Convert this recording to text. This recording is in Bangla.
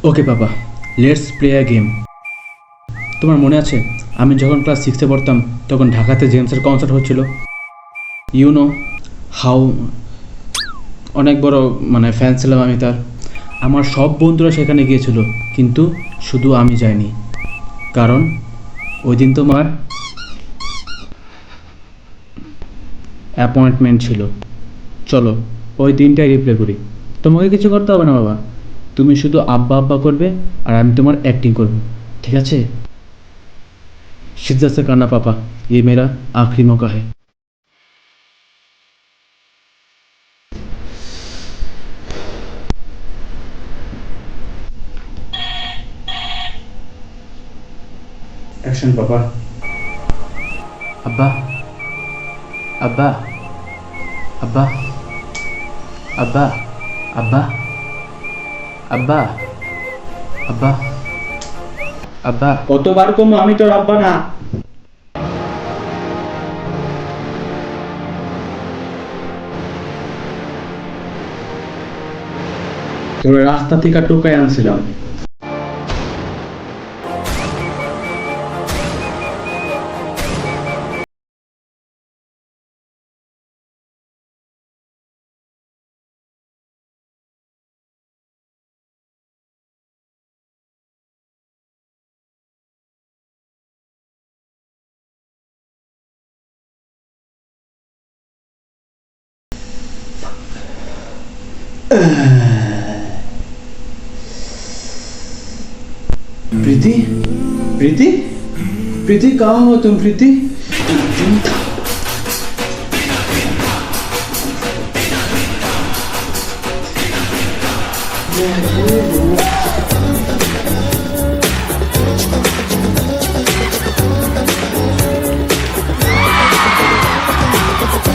ওকে বাবা, লেটস প্লে আ গেম। তোমার মনে আছে আমি যখন ক্লাস 6-এ পড়তাম তখন ঢাকাতে জেমসের কনসার্ট হচ্ছিল? ইউ নো হাউ অনেক বড় ফ্যান ছিলাম আমি তার। আমার সব বন্ধুরা সেখানে গিয়েছিল, কিন্তু শুধু আমি যাইনি, কারণ ওই দিন তোমার অ্যাপয়েন্টমেন্ট ছিল। চলো ওই দিনটাই রিপ্লে করি। তোমাকে কিছু করতে হবে না বাবা, তুমি শুধু আব্বা আব্বা করবে আর আমি তোমার অ্যাক্টিং করব, ঠিক আছে? सिद्धा से करना पापा, ये मेरा आखिरी मौका है। एक्शन पापा। अब्बा अब्बा अब्बा अब्बा अब्बा अब्बा अब्बा अब्बा কতবার কমো আমি তোর আব্বা না। তোর রাস্তা থেকে টোকাই আনছিলাম। प्रीति प्रीति प्रीति कहाँ हो तुम? प्रीति